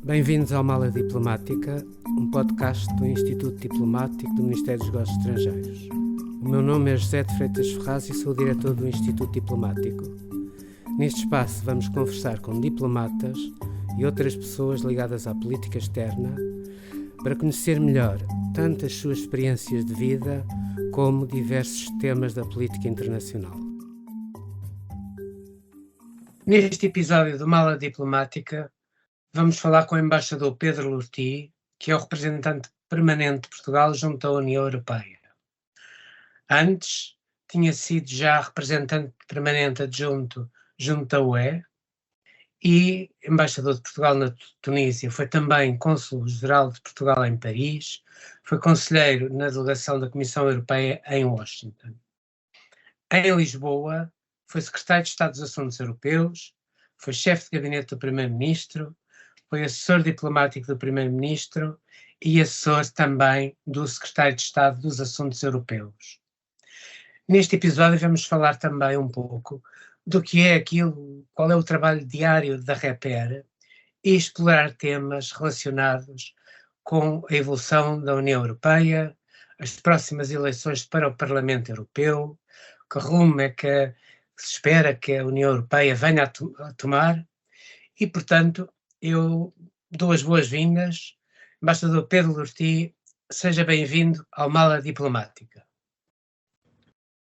Bem-vindos ao Mala Diplomática, um podcast do Instituto Diplomático do Ministério dos Negócios Estrangeiros. O meu nome é José de Freitas Ferraz e sou o diretor do Instituto Diplomático. Neste espaço vamos conversar com diplomatas e outras pessoas ligadas à política externa para conhecer melhor tanto as suas experiências de vida como diversos temas da política internacional. Neste episódio do Mala Diplomática, vamos falar com o embaixador Pedro Lortie, que é o representante permanente de Portugal junto à União Europeia. Antes, tinha sido já representante permanente adjunto junto à UE e embaixador de Portugal na Tunísia. Foi também cônsul-geral de Portugal em Paris, foi conselheiro na delegação da Comissão Europeia em Washington. Em Lisboa, foi secretário de Estado dos Assuntos Europeus, foi chefe de gabinete do Primeiro-Ministro, foi assessor diplomático do Primeiro-Ministro e assessor também do secretário de Estado dos Assuntos Europeus. Neste episódio vamos falar também um pouco do que é aquilo, qual é o trabalho diário da REPER e explorar temas relacionados com a evolução da União Europeia, as próximas eleições para o Parlamento Europeu, que rumo é que se espera que a União Europeia venha a tomar e, portanto, eu dou as boas-vindas. Embaixador Pedro Lortie, seja bem-vindo ao Mala Diplomática.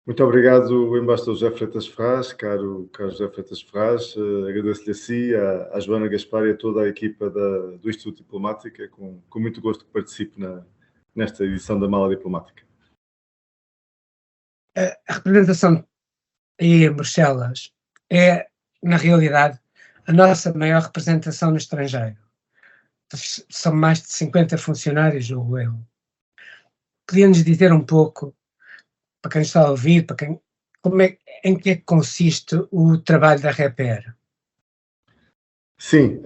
Muito obrigado, embaixador José Freitas Ferraz, caro José Freitas Ferraz. Agradeço-lhe a si, à Joana Gaspar e a toda a equipa do Instituto Diplomático. É com muito gosto que participo nesta edição da Mala Diplomática. A representação aí em Bruxelas é, na realidade, a nossa maior representação no estrangeiro. São mais de 50 funcionários, julgo eu. Podia-nos dizer um pouco, para quem está a ouvir, em que é que consiste o trabalho da REPER? Sim,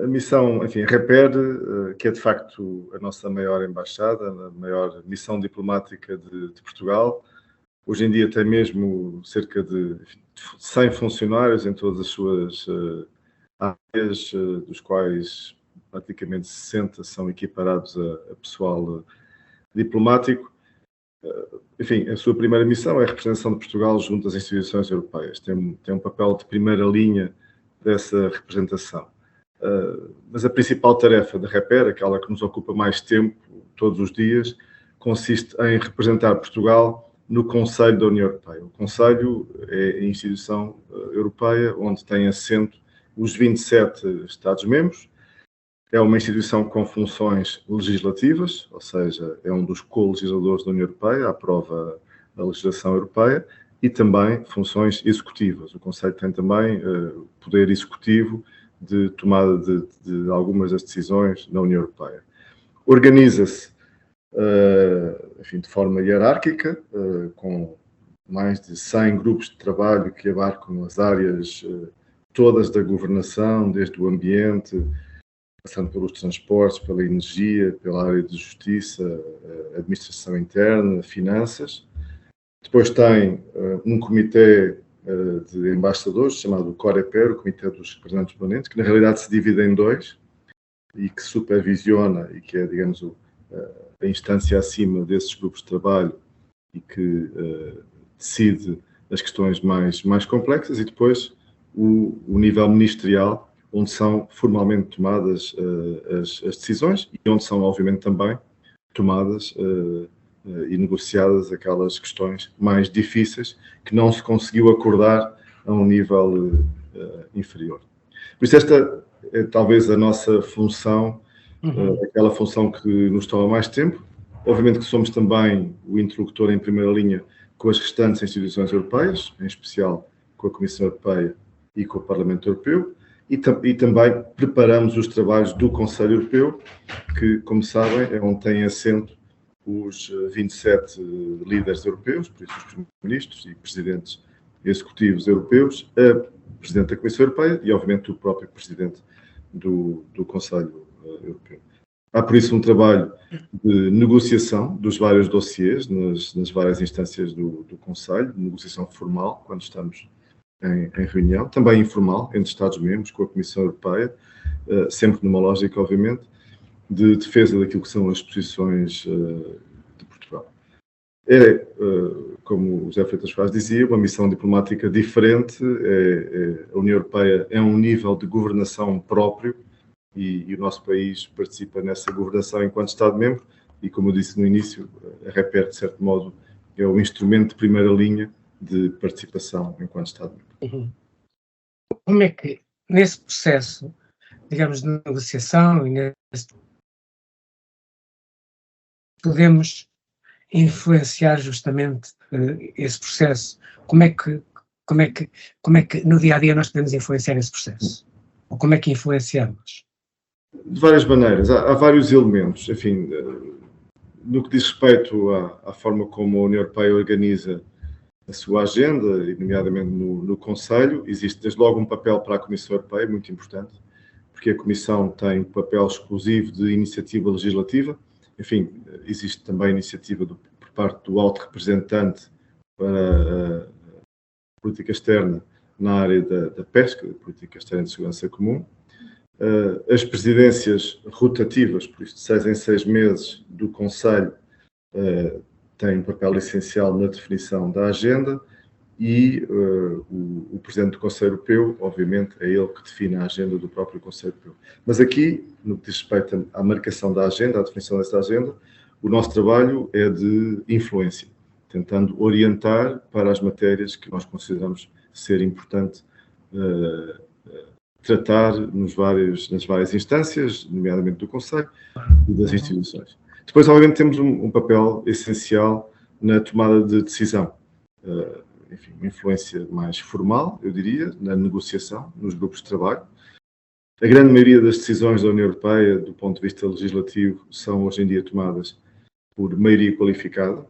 a missão, enfim, a REPER, que é de facto a nossa maior embaixada, a maior missão diplomática de Portugal. Hoje em dia tem mesmo cerca de 100 funcionários em todas as suas áreas, dos quais praticamente 60 são equiparados a pessoal diplomático. Enfim, a sua primeira missão é a representação de Portugal junto às instituições europeias. Tem um papel de primeira linha dessa representação. Mas a principal tarefa da REPER, aquela que nos ocupa mais tempo, todos os dias, consiste em representar Portugal no Conselho da União Europeia. O Conselho é a instituição europeia onde tem assento os 27 Estados-membros. É uma instituição com funções legislativas, ou seja, é um dos co-legisladores da União Europeia, aprova a legislação europeia, e também funções executivas. O Conselho tem também poder executivo de tomada de algumas das decisões na União Europeia. Organiza-se enfim, de forma hierárquica, com mais de 100 grupos de trabalho que abarcam as áreas todas da governação, desde o ambiente, passando pelos transportes, pela energia, pela área de justiça, administração interna, finanças. Depois tem um comitê de embaixadores, chamado COREPER, o Comitê dos Representantes Permanentes, que na realidade se divide em dois e que supervisiona e que é, digamos, a instância acima desses grupos de trabalho e que decide as questões mais complexas, e depois o nível ministerial, onde são formalmente tomadas as decisões e onde são, obviamente, também tomadas e negociadas aquelas questões mais difíceis que não se conseguiu acordar a um nível inferior. Por isso esta é talvez a nossa função, aquela função que nos toma mais tempo. Obviamente que somos também o interlocutor em primeira linha com as restantes instituições europeias, em especial com a Comissão Europeia e com o Parlamento Europeu, e também preparamos os trabalhos do Conselho Europeu, que, como sabem, é onde têm assento os 27 líderes europeus, por isso os primeiros-ministros e presidentes executivos europeus, a Presidente da Comissão Europeia e, obviamente, o próprio Presidente do Conselho Europeu. Há, por isso, um trabalho de negociação dos vários dossiês nas várias instâncias do Conselho, negociação formal, quando estamos em reunião, também informal, entre Estados-membros, com a Comissão Europeia, sempre numa lógica, obviamente, de defesa daquilo que são as posições de Portugal. É, como o José Freitas Vaz dizia, uma missão diplomática diferente. A União Europeia é um nível de governação próprio e o nosso país participa nessa governação enquanto Estado-membro e, como eu disse no início, a REPER, de certo modo, é o instrumento de primeira linha de participação enquanto Estado-membro. Como é que, nesse processo, digamos, de negociação, e podemos influenciar justamente esse processo? Como é que no dia a dia nós podemos influenciar esse processo? Ou como é que influenciamos? De várias maneiras, há vários elementos. Enfim, no que diz respeito à forma como a União Europeia organiza a sua agenda, e nomeadamente no Conselho, existe desde logo um papel para a Comissão Europeia, muito importante, porque a Comissão tem um papel exclusivo de iniciativa legislativa. Enfim, existe também iniciativa por parte do alto representante para a política externa na área da pesca, da política externa de segurança comum. As presidências rotativas, por isso de 6 em 6 meses, do Conselho, têm um papel essencial na definição da agenda e o Presidente do Conselho Europeu, obviamente, é ele que define a agenda do próprio Conselho Europeu. Mas aqui, no que diz respeito à marcação da agenda, à definição dessa agenda, o nosso trabalho é de influência, tentando orientar para as matérias que nós consideramos ser importante tratar nas várias instâncias, nomeadamente do Conselho e das instituições. Depois, obviamente, temos um papel essencial na tomada de decisão. Enfim, uma influência mais formal, eu diria, na negociação, nos grupos de trabalho. A grande maioria das decisões da União Europeia, do ponto de vista legislativo, são hoje em dia tomadas por maioria qualificada.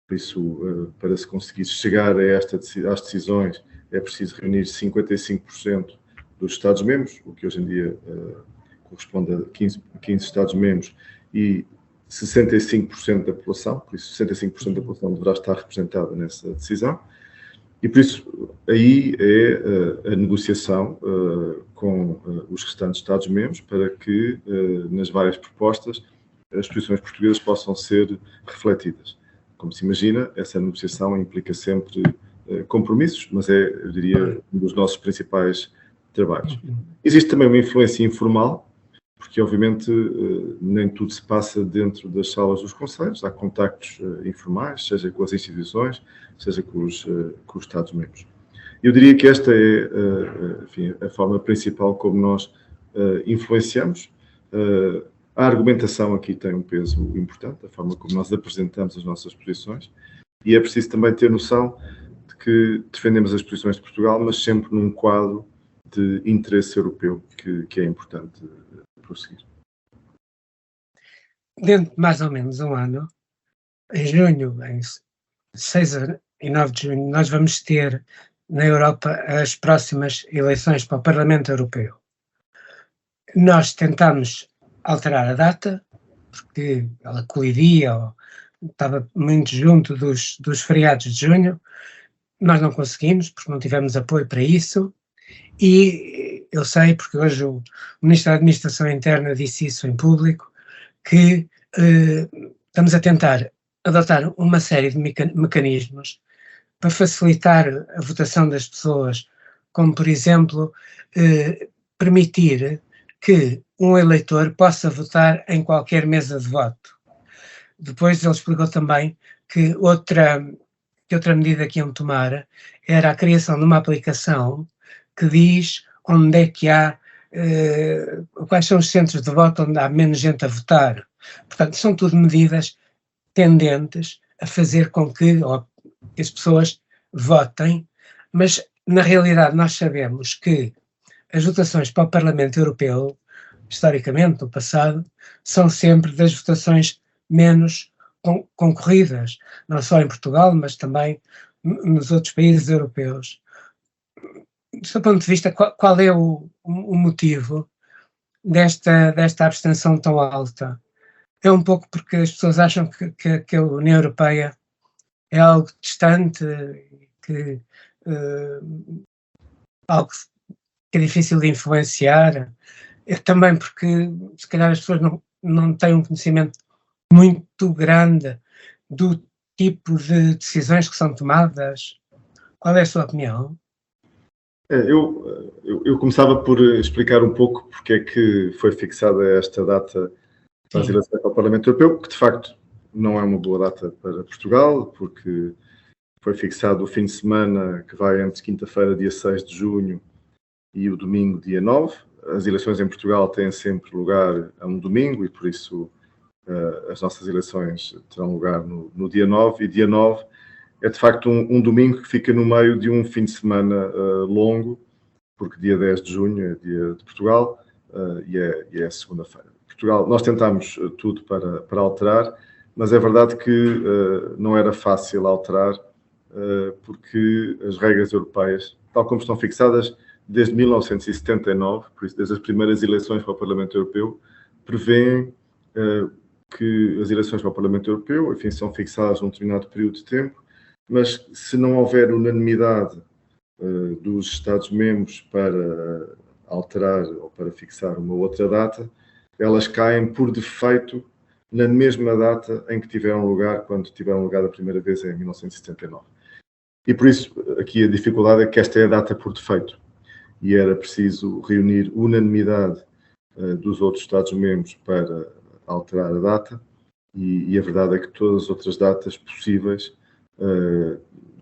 Por isso, para se conseguir chegar às decisões, é preciso reunir 55% dos Estados-membros, o que hoje em dia corresponde a 15 Estados-membros, e 65% da população, por isso 65% da população deverá estar representada nessa decisão. E por isso, aí é a negociação com os restantes Estados-membros para que, nas várias propostas, as posições portuguesas possam ser refletidas. Como se imagina, essa negociação implica sempre compromissos, mas eu diria, um dos nossos principais trabalhos. Existe também uma influência informal, porque, obviamente, nem tudo se passa dentro das salas dos conselhos. Há contactos informais, seja com as instituições, seja com os Estados-membros. Eu diria que esta é, enfim, a forma principal como nós influenciamos. A argumentação aqui tem um peso importante, a forma como nós apresentamos as nossas posições, e é preciso também ter noção de que defendemos as posições de Portugal, mas sempre num quadro de interesse europeu, que é importante prosseguir. Dentro de mais ou menos um ano, em junho, em 6 e 9 de junho, nós vamos ter na Europa as próximas eleições para o Parlamento Europeu. Nós tentamos alterar a data, porque ela colidia ou estava muito junto dos feriados de junho. Nós não conseguimos, porque não tivemos apoio para isso. E eu sei, porque hoje o Ministro da Administração Interna disse isso em público, que estamos a tentar adotar uma série de mecanismos para facilitar a votação das pessoas, como, por exemplo, permitir que um eleitor possa votar em qualquer mesa de voto. Depois ele explicou também que outra medida que iam tomar era a criação de uma aplicação que diz onde é que há, quais são os centros de voto onde há menos gente a votar. Portanto, são tudo medidas tendentes a fazer com que as pessoas votem, mas na realidade nós sabemos que as votações para o Parlamento Europeu, historicamente, no passado, são sempre das votações menos concorridas, não só em Portugal, mas também nos outros países europeus. Do seu ponto de vista, qual é o motivo desta abstenção tão alta? É um pouco porque as pessoas acham que a União Europeia é algo distante, algo que é difícil de influenciar. também porque se calhar as pessoas não têm um conhecimento muito grande do tipo de decisões que são tomadas. Qual é a sua opinião? Eu começava por explicar um pouco porque é que foi fixada esta data para as Sim, eleições ao Parlamento Europeu, que de facto não é uma boa data para Portugal, porque foi fixado o fim de semana que vai entre quinta-feira, dia 6 de junho, e o domingo, dia 9. As eleições em Portugal têm sempre lugar a um domingo e, por isso, as nossas eleições terão lugar no dia 9. E dia 9 é, de facto, um domingo que fica no meio de um fim de semana longo, porque dia 10 de junho é dia de Portugal e é segunda-feira. Portugal, nós tentámos tudo para alterar, mas é verdade que não era fácil alterar, porque as regras europeias, tal como estão fixadas desde 1979, por isso, desde as primeiras eleições para o Parlamento Europeu, prevêem que as eleições para o Parlamento Europeu, enfim, são fixadas num determinado período de tempo, mas se não houver unanimidade dos Estados-membros para alterar ou para fixar uma outra data, elas caem por defeito na mesma data em que tiveram lugar, quando tiveram lugar a primeira vez em 1979. E por isso, aqui a dificuldade é que esta é a data por defeito. E era preciso reunir unanimidade dos outros Estados-membros para alterar a data. E a verdade é que todas as outras datas possíveis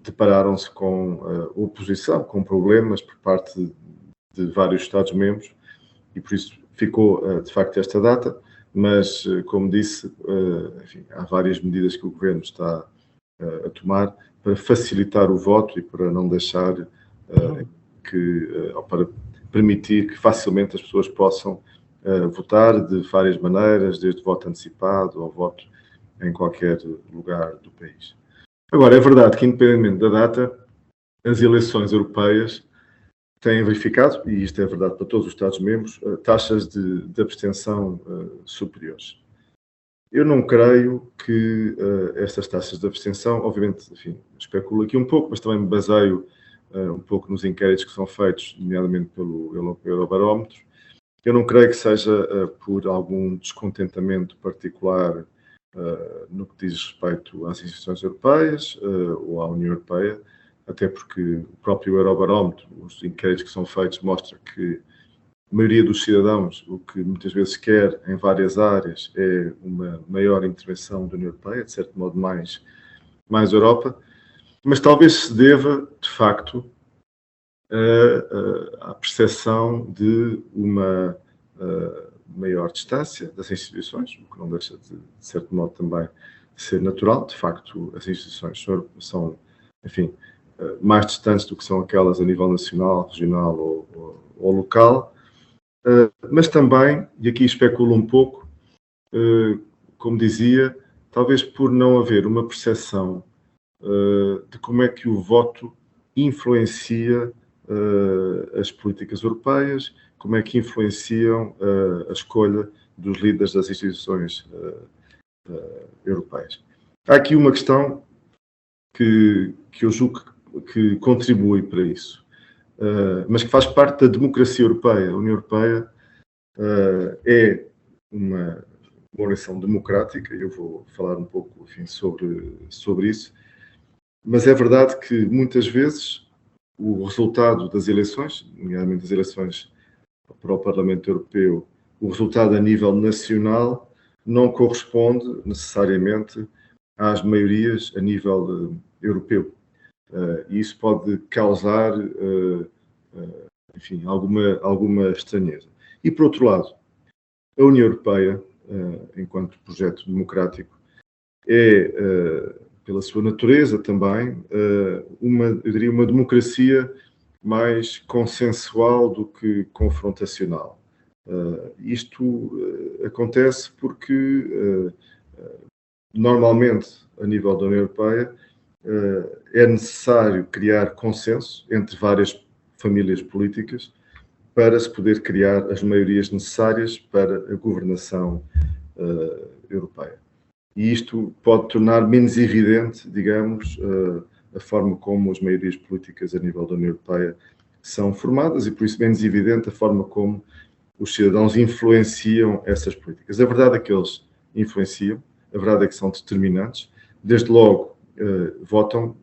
depararam-se com oposição, com problemas por parte de vários Estados-membros. E por isso ficou, de facto, esta data. Mas, como disse, enfim, há várias medidas que o Governo está a tomar para facilitar o voto e para não deixar ou para permitir que facilmente as pessoas possam votar de várias maneiras, desde voto antecipado ao voto em qualquer lugar do país. Agora, é verdade que, independentemente da data, as eleições europeias têm verificado, e isto é verdade para todos os Estados-membros, taxas de abstenção superiores. Eu não creio que estas taxas de abstenção, obviamente, enfim, especulo aqui um pouco, mas também me baseio um pouco nos inquéritos que são feitos, nomeadamente pelo Eurobarómetro. Eu não creio que seja por algum descontentamento particular no que diz respeito às instituições europeias ou à União Europeia, até porque o próprio Eurobarómetro, os inquéritos que são feitos, mostram que a maioria dos cidadãos, o que muitas vezes quer em várias áreas, é uma maior intervenção da União Europeia, de certo modo mais Europa, mas talvez se deva, de facto, à percepção de uma maior distância das instituições, o que não deixa de certo modo também ser natural. De facto, as instituições são enfim, mais distantes do que são aquelas a nível nacional, regional ou local, mas também, e aqui especulo um pouco, como dizia, talvez por não haver uma percepção de como é que o voto influencia as políticas europeias, como é que influenciam a escolha dos líderes das instituições europeias. Há aqui uma questão que eu julgo que contribui para isso, mas que faz parte da democracia europeia. A União Europeia é uma organização democrática, eu vou falar um pouco, enfim, sobre isso, mas é verdade que muitas vezes o resultado das eleições, nomeadamente as eleições para o Parlamento Europeu, o resultado a nível nacional não corresponde necessariamente às maiorias a nível europeu. E isso pode causar, enfim, alguma estranheza. E, por outro lado, a União Europeia, enquanto projeto democrático, é, pela sua natureza também, eu diria uma democracia mais consensual do que confrontacional. Isto acontece porque, normalmente, a nível da União Europeia, é necessário criar consenso entre várias famílias políticas para se poder criar as maiorias necessárias para a governação europeia. E isto pode tornar menos evidente, digamos, a forma como as maiorias políticas a nível da União Europeia são formadas e, por isso, menos evidente a forma como os cidadãos influenciam essas políticas. A verdade é que eles influenciam, a verdade é que são determinantes. Desde logo, votam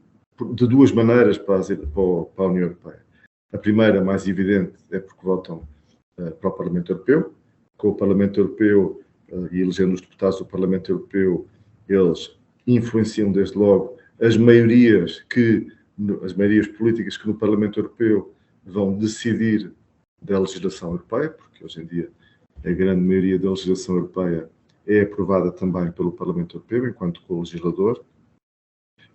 de duas maneiras para a União Europeia. A primeira, mais evidente, é porque votam para o Parlamento Europeu. Com o Parlamento Europeu e elegendo os deputados do Parlamento Europeu, eles influenciam desde logo as maiorias políticas que no Parlamento Europeu vão decidir da legislação europeia, porque hoje em dia a grande maioria da legislação europeia é aprovada também pelo Parlamento Europeu, enquanto co-legislador,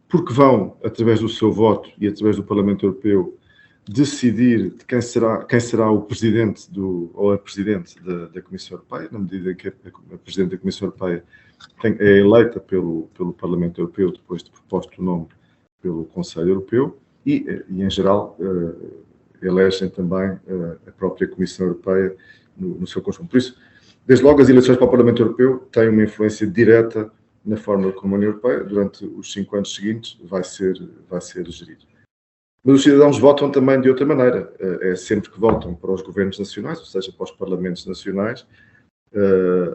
porque vão, através do seu voto e através do Parlamento Europeu, decidir de quem será o presidente ou a presidente da Comissão Europeia, na medida em que a presidente da Comissão Europeia é eleita pelo Parlamento Europeu, depois de proposto o nome pelo Conselho Europeu, e em geral, elegem também a própria Comissão Europeia no seu conjunto. Por isso, desde logo, as eleições para o Parlamento Europeu têm uma influência direta na forma como a União Europeia, durante os 5 anos seguintes, vai ser gerida. Mas os cidadãos votam também de outra maneira. É sempre que votam para os governos nacionais, ou seja, para os parlamentos nacionais,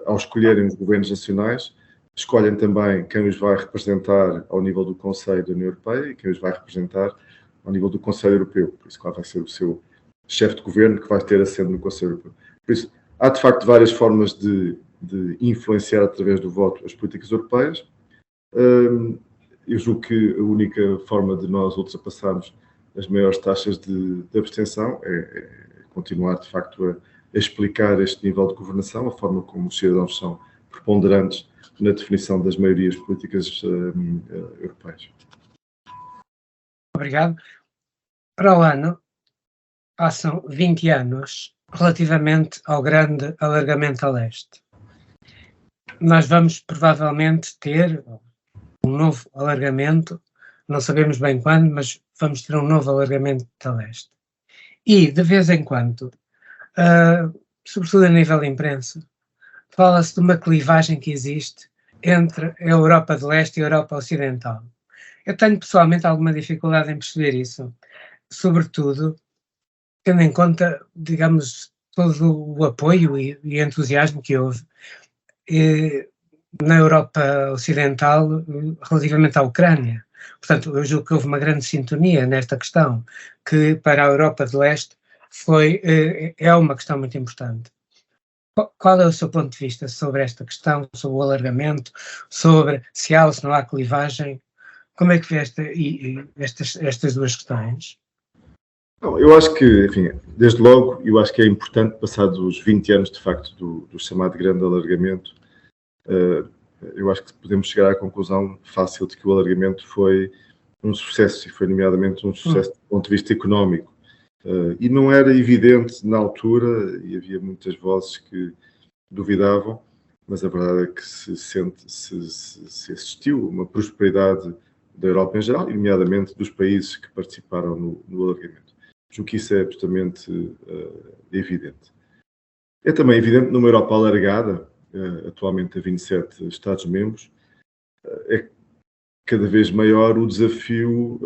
ao escolherem os governos nacionais, escolhem também quem os vai representar ao nível do Conselho da União Europeia e quem os vai representar ao nível do Conselho Europeu. Por isso, qual vai ser o seu chefe de governo que vai ter assento no Conselho Europeu. Por isso, há de facto várias formas de influenciar através do voto as políticas europeias. Eu julgo que a única forma de nós ultrapassarmos as maiores taxas de abstenção é continuar, de facto, a explicar este nível de governação, a forma como os cidadãos são preponderantes na definição das maiorias políticas europeias. Obrigado. Para o ano, passam 20 anos relativamente ao grande alargamento a leste. Nós vamos provavelmente ter um novo alargamento, não sabemos bem quando, mas vamos ter um novo alargamento a leste. E, de vez em quando, sobretudo a nível de imprensa, fala-se de uma clivagem que existe entre a Europa de leste e a Europa ocidental. Eu tenho pessoalmente alguma dificuldade em perceber isso, sobretudo tendo em conta, digamos, todo o apoio e entusiasmo que houve na Europa ocidental relativamente à Ucrânia. Portanto, eu julgo que houve uma grande sintonia nesta questão, que para a Europa de leste é uma questão muito importante. Qual é o seu ponto de vista sobre esta questão, sobre o alargamento, sobre se há ou se não há clivagem? Como é que vê estas duas questões? Eu acho que, enfim, desde logo, eu acho que é importante, passados os 20 anos, de facto, do chamado grande alargamento, eu acho que podemos chegar à conclusão fácil de que o alargamento foi um sucesso, e foi nomeadamente um sucesso do ponto de vista económico. E não era evidente na altura, e havia muitas vozes que duvidavam, mas a verdade é que se assistiu uma prosperidade da Europa em geral, e nomeadamente dos países que participaram no alargamento. Julgo que isso é absolutamente evidente. É também evidente numa Europa alargada, atualmente a 27 Estados-membros, é cada vez maior o desafio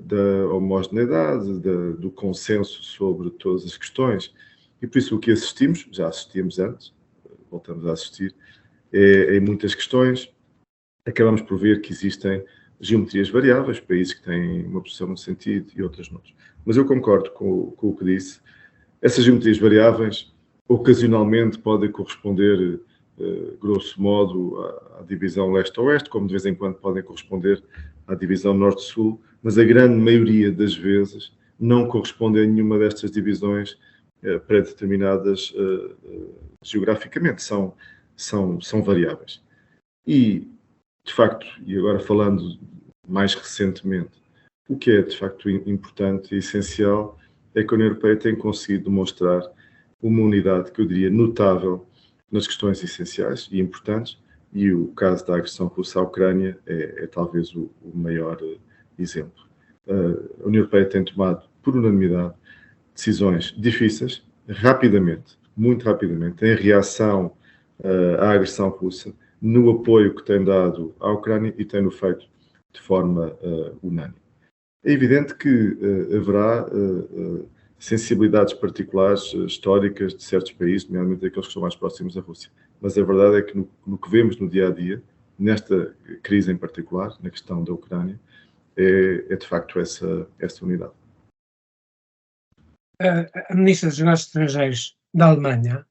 da homogeneidade, do consenso sobre todas as questões. E por isso o que assistimos, já assistíamos antes, voltamos a assistir, em muitas questões, acabamos por ver que existem geometrias variáveis, países que têm uma posição num sentido e outras noutros. Mas eu concordo com o que disse. Essas geometrias variáveis ocasionalmente podem corresponder, grosso modo, à divisão leste-oeste, como de vez em quando podem corresponder à divisão norte-sul, mas a grande maioria das vezes não corresponde a nenhuma destas divisões pré-determinadas geograficamente, são variáveis. E, de facto, e agora falando mais recentemente, o que é, de facto, importante e essencial é que a União Europeia tem conseguido demonstrar uma unidade, que eu diria, notável nas questões essenciais e importantes, e o caso da agressão russa à Ucrânia é talvez o maior exemplo. A União Europeia tem tomado, por unanimidade, decisões difíceis, rapidamente, muito rapidamente, em reação à agressão russa, no apoio que tem dado à Ucrânia e tem-no feito de forma unânime. É evidente que haverá sensibilidades particulares históricas de certos países, nomeadamente aqueles que estão mais próximos da Rússia. Mas a verdade é que no que vemos no dia-a-dia, nesta crise em particular, na questão da Ucrânia, é de facto essa unidade. A Ministra dos Negócios Estrangeiros da Alemanha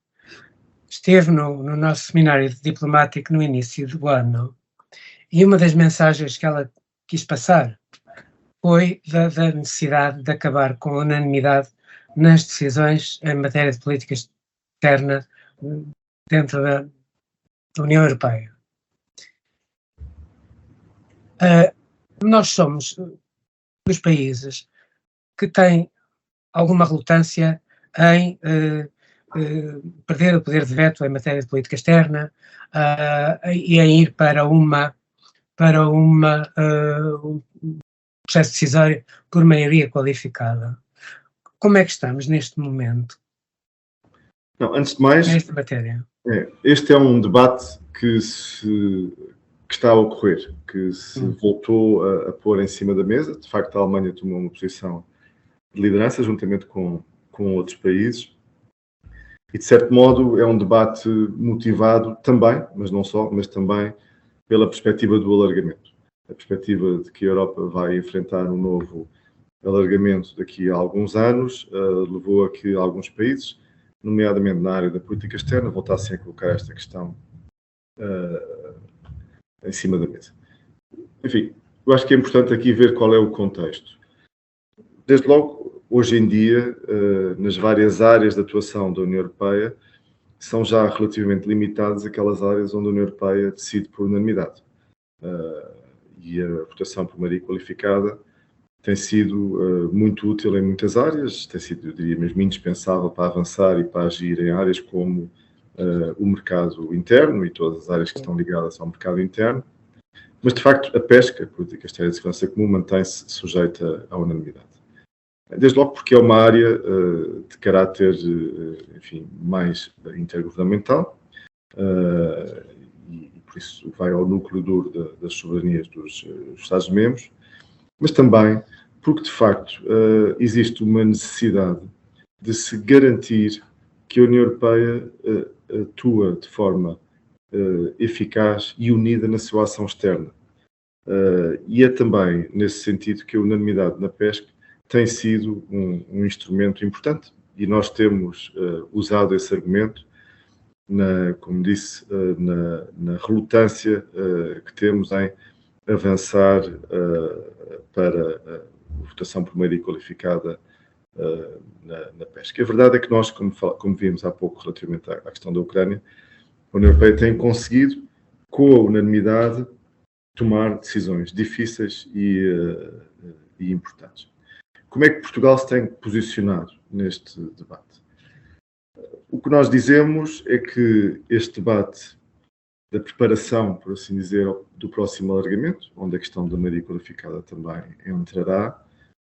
esteve no nosso seminário diplomático no início do ano e uma das mensagens que ela quis passar foi da necessidade de acabar com a unanimidade nas decisões em matéria de política externa dentro da União Europeia. Nós somos dos países que têm alguma relutância em perder o poder de veto em matéria de política externa e em ir para um processo decisório por maioria qualificada. Como é que estamos neste momento? Não, antes de mais, nesta matéria? Este é um debate que está a ocorrer, que se voltou a pôr em cima da mesa. De facto, a Alemanha tomou uma posição de liderança juntamente com outros países e, de certo modo, é um debate motivado também, mas não só, mas também pela perspectiva do alargamento. A perspectiva de que a Europa vai enfrentar um novo alargamento daqui a alguns anos levou a que alguns países, nomeadamente na área da política externa, voltassem a colocar esta questão em cima da mesa. Enfim, eu acho que é importante aqui ver qual é o contexto. Desde logo, hoje em dia, nas várias áreas de atuação da União Europeia, são já relativamente limitadas aquelas áreas onde a União Europeia decide por unanimidade. E a votação por maioria qualificada tem sido muito útil em muitas áreas, tem sido, eu diria mesmo, indispensável para avançar e para agir em áreas como o mercado interno e todas as áreas que estão ligadas ao mercado interno. Mas, de facto, a pesca, a política externa de segurança comum, mantém-se sujeita à unanimidade. Desde logo porque é uma área de caráter, enfim, mais intergovernamental e por isso vai ao núcleo duro das soberanias dos Estados-membros, mas também porque, de facto, existe uma necessidade de se garantir que a União Europeia atua de forma eficaz e unida na sua ação externa. E é também nesse sentido que a unanimidade na pesca tem sido um instrumento importante e nós temos usado esse argumento, como disse, na relutância que temos em avançar para a votação por maioria qualificada na pesca. A verdade é que nós, como vimos há pouco relativamente à questão da Ucrânia, a União Europeia tem conseguido, com a unanimidade, tomar decisões difíceis e importantes. Como é que Portugal se tem posicionado neste debate? O que nós dizemos é que este debate da preparação, por assim dizer, do próximo alargamento, onde a questão da maioria qualificada também entrará,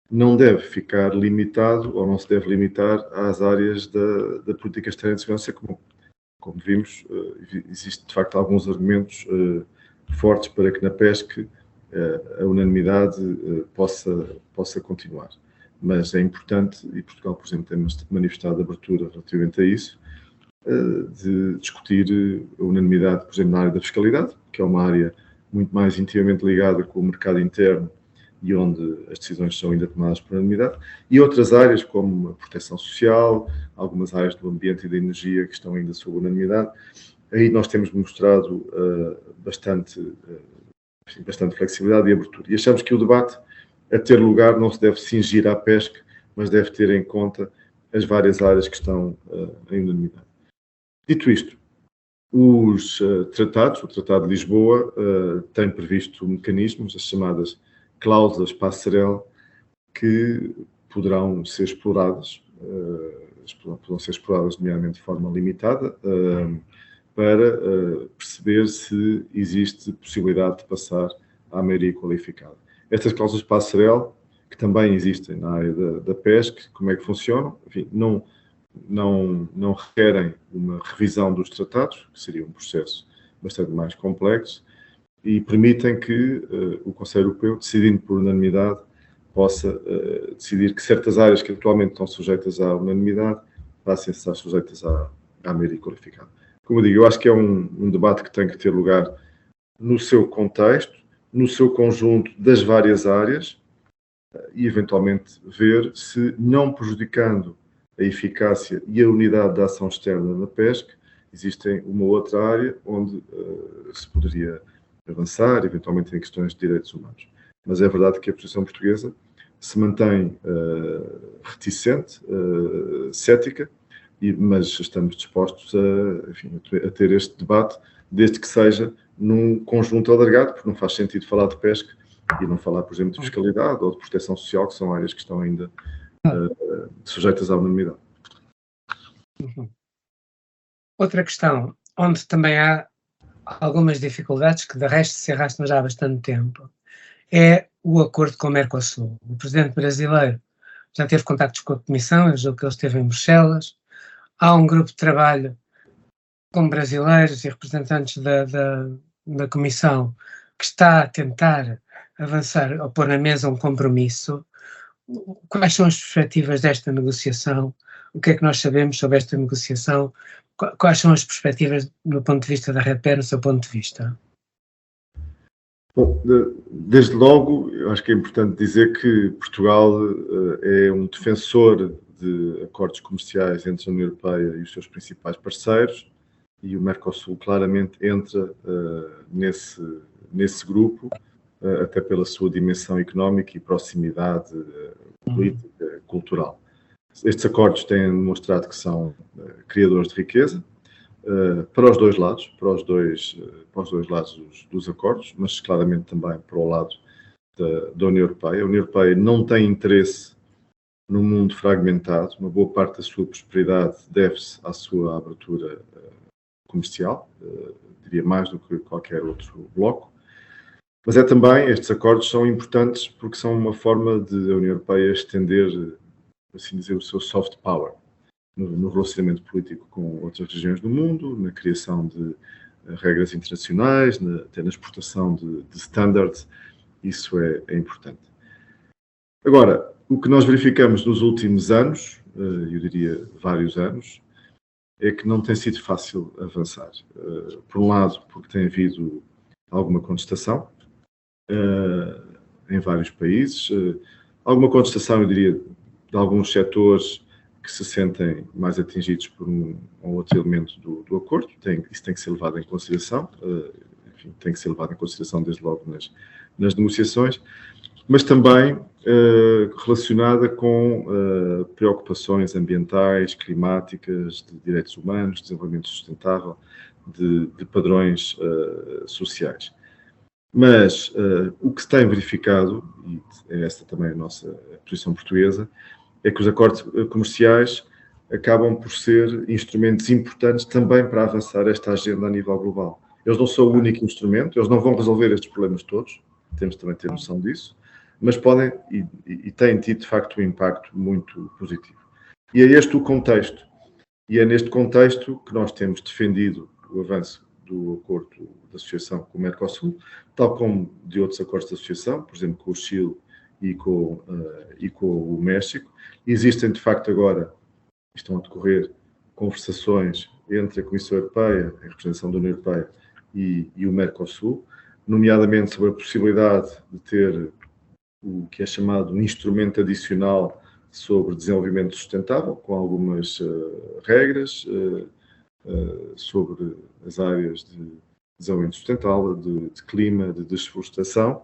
não deve ficar limitado ou não se deve limitar às áreas da política externa de segurança comum. Como vimos, existem de facto alguns argumentos fortes para que na pesca a unanimidade possa continuar. Mas é importante, e Portugal, por exemplo, tem manifestado abertura relativamente a isso, de discutir a unanimidade, por exemplo, na área da fiscalidade, que é uma área muito mais intimamente ligada com o mercado interno e onde as decisões são ainda tomadas por unanimidade, e outras áreas como a proteção social, algumas áreas do ambiente e da energia que estão ainda sob unanimidade. Aí nós temos mostrado bastante flexibilidade e abertura. E achamos que o debate a ter lugar não se deve cingir à pesca, mas deve ter em conta as várias áreas que estão em unanimidade. Dito isto, os tratados, o Tratado de Lisboa, tem previsto mecanismos, as chamadas cláusulas passerelle, que poderão ser exploradas, nomeadamente de forma limitada, para perceber se existe possibilidade de passar à maioria qualificada. Estas cláusulas passerelle, que também existem na área da pesca, como é que funcionam? Enfim, não requerem uma revisão dos tratados, que seria um processo bastante mais complexo, e permitem que o Conselho Europeu, decidindo por unanimidade, possa decidir que certas áreas que atualmente estão sujeitas à unanimidade passem a estar sujeitas à maioria qualificada. Como eu digo, eu acho que é um debate que tem que ter lugar no seu contexto, no seu conjunto das várias áreas e, eventualmente, ver se, não prejudicando a eficácia e a unidade da ação externa na pesca, existem uma outra área onde se poderia avançar, eventualmente em questões de direitos humanos. Mas é verdade que a posição portuguesa se mantém reticente, cética, mas estamos dispostos a ter este debate, desde que seja num conjunto alargado, porque não faz sentido falar de pesca e não falar, por exemplo, de fiscalidade ou de proteção social, que são áreas que estão ainda sujeitas à unanimidade. Outra questão, onde também há algumas dificuldades, que de resto se arrastam já há bastante tempo, é o acordo com o Mercosul. O presidente brasileiro já teve contactos com a Comissão, eu julgo que ele esteve em Bruxelas. Há um grupo de trabalho com brasileiros e representantes da Comissão que está a tentar avançar ou pôr na mesa um compromisso. Quais são as perspectivas desta negociação? O que é que nós sabemos sobre esta negociação? Quais são as perspectivas do ponto de vista da REPER, no seu ponto de vista? Bom, desde logo, eu acho que é importante dizer que Portugal é um defensor de acordos comerciais entre a União Europeia e os seus principais parceiros, e o Mercosul claramente entra nesse grupo, até pela sua dimensão económica e proximidade política, cultural. Estes acordos têm demonstrado que são criadores de riqueza, para os dois lados, para os dois lados dos acordos, mas claramente também para o lado da União Europeia. A União Europeia não tem interesse num mundo fragmentado. Uma boa parte da sua prosperidade deve-se à sua abertura comercial, diria mais do que qualquer outro bloco. Mas estes acordos são importantes porque são uma forma de a União Europeia estender, assim dizer, o seu soft power no relacionamento político com outras regiões do mundo, na criação de regras internacionais, até na exportação de standards. Isso é importante. Agora, o que nós verificamos nos últimos anos, eu diria vários anos, é que não tem sido fácil avançar. Por um lado, porque tem havido alguma contestação em vários países, alguma contestação, eu diria, de alguns setores que se sentem mais atingidos por um ou outro elemento do acordo. Isso tem que ser levado em consideração, tem que ser levado em consideração desde logo nas negociações, mas também relacionada com preocupações ambientais, climáticas, de direitos humanos, desenvolvimento sustentável, de padrões sociais. Mas o que se tem verificado, e é esta também a nossa posição portuguesa, é que os acordos comerciais acabam por ser instrumentos importantes também para avançar esta agenda a nível global. Eles não são o único instrumento, eles não vão resolver estes problemas todos, temos também de ter noção disso, mas podem e têm tido, de facto, um impacto muito positivo. E é este o contexto. E é neste contexto que nós temos defendido o avanço do acordo de associação com o Mercosul, tal como de outros acordos de associação, por exemplo, com o Chile e com o México. Existem, de facto, agora, estão a decorrer conversações entre a Comissão Europeia, a representação da União Europeia e o Mercosul, nomeadamente sobre a possibilidade de ter o que é chamado um instrumento adicional sobre desenvolvimento sustentável, com algumas regras sobre as áreas de desenvolvimento sustentável, de clima, de desflorestação.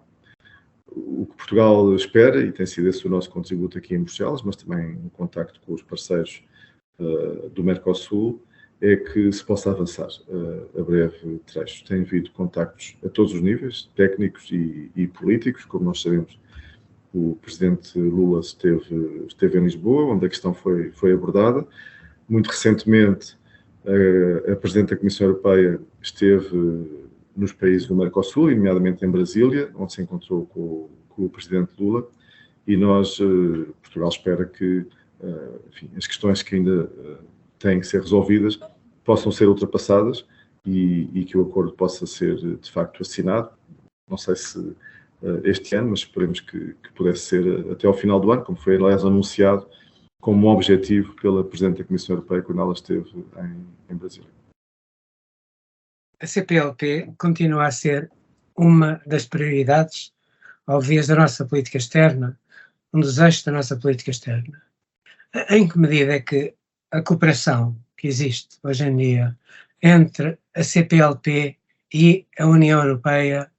O que Portugal espera, e tem sido esse o nosso contributo aqui em Bruxelas, mas também em contacto com os parceiros do Mercosul, é que se possa avançar a breve trecho. Tem havido contactos a todos os níveis, técnicos e políticos. Como nós sabemos, o presidente Lula esteve em Lisboa, onde a questão foi abordada. Muito recentemente, a presidente da Comissão Europeia esteve nos países do Mercosul, nomeadamente em Brasília, onde se encontrou com o presidente Lula, e nós, Portugal, espera que as questões que ainda têm que ser resolvidas possam ser ultrapassadas e que o acordo possa ser, de facto, assinado. Não sei se este ano, mas esperemos que pudesse ser até ao final do ano, como foi, aliás, anunciado como um objetivo pela Presidente da Comissão Europeia quando ela esteve em Brasília. A CPLP continua a ser uma das prioridades, óbvias, da nossa política externa, um dos eixos da nossa política externa. Em que medida é que a cooperação que existe hoje em dia entre a CPLP e a União Europeia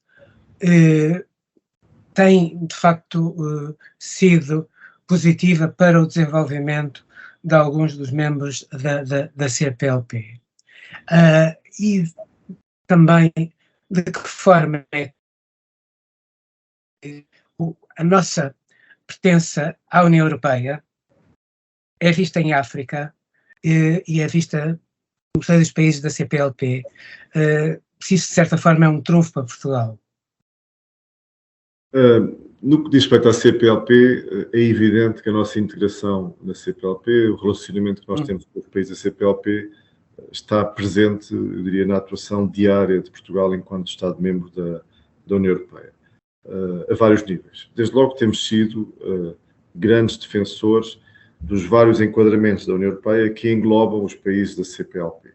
tem, de facto, sido positiva para o desenvolvimento de alguns dos membros da CPLP? E também de que forma é que a nossa pertença à União Europeia é vista em África e é vista nos dos países da CPLP, se isso de certa forma é um trunfo para Portugal? No que diz respeito à CPLP, é evidente que a nossa integração na CPLP, o relacionamento que nós temos com os países da CPLP, está presente, eu diria, na atuação diária de Portugal enquanto Estado-membro da União Europeia, a vários níveis. Desde logo temos sido grandes defensores dos vários enquadramentos da União Europeia que englobam os países da CPLP.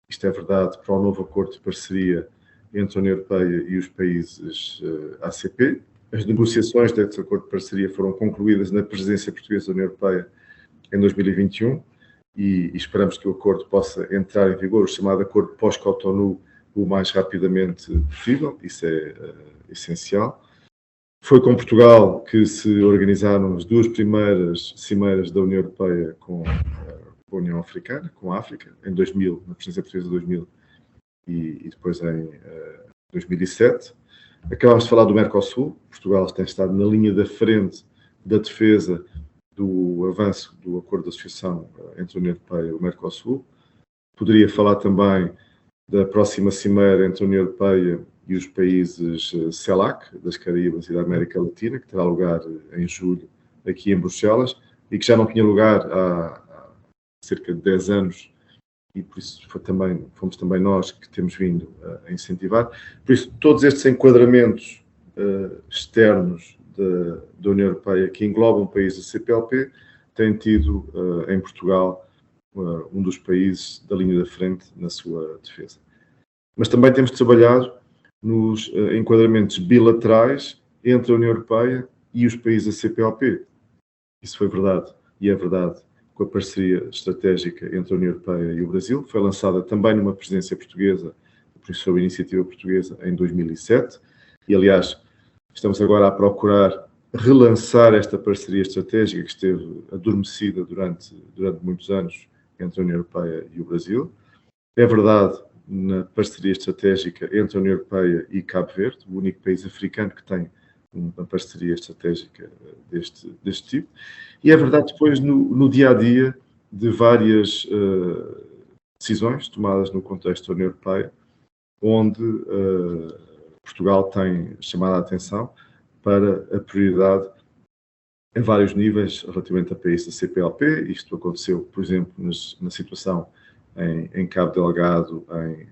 Isto é verdade para o novo acordo de parceria entre a União Europeia e os países ACP. As negociações desse acordo de parceria foram concluídas na presidência portuguesa da União Europeia em 2021 e esperamos que o acordo possa entrar em vigor, o chamado acordo pós-Cotonou, o mais rapidamente possível. Isso é essencial. Foi com Portugal que se organizaram as duas primeiras cimeiras da União Europeia com a União Africana, com a África, em 2000, na presidência portuguesa de 2000 e depois em 2007. Acabámos de falar do Mercosul. Portugal tem estado na linha da frente da defesa do avanço do acordo de associação entre a União Europeia e o Mercosul. Poderia falar também da próxima cimeira entre a União Europeia e os países CELAC, das Caraíbas e da América Latina, que terá lugar em julho aqui em Bruxelas e que já não tinha lugar há cerca de 10 anos e por isso fomos também nós que temos vindo a incentivar. Por isso, todos estes enquadramentos externos da União Europeia que englobam países da CPLP têm tido em Portugal um dos países da linha da frente na sua defesa. Mas também temos trabalhado nos enquadramentos bilaterais entre a União Europeia e os países da CPLP. Isso foi verdade e é verdade com a parceria estratégica entre a União Europeia e o Brasil. Foi lançada também numa presidência portuguesa, por isso sob iniciativa portuguesa, em 2007. E, aliás, estamos agora a procurar relançar esta parceria estratégica que esteve adormecida durante muitos anos entre a União Europeia e o Brasil. É verdade na parceria estratégica entre a União Europeia e Cabo Verde, o único país africano que tem uma parceria estratégica deste tipo. E é verdade depois no dia-a-dia de várias decisões tomadas no contexto da União Europeia, onde Portugal tem chamado a atenção para a prioridade em vários níveis relativamente a países da CPLP. Isto aconteceu, por exemplo, na situação em Cabo Delgado,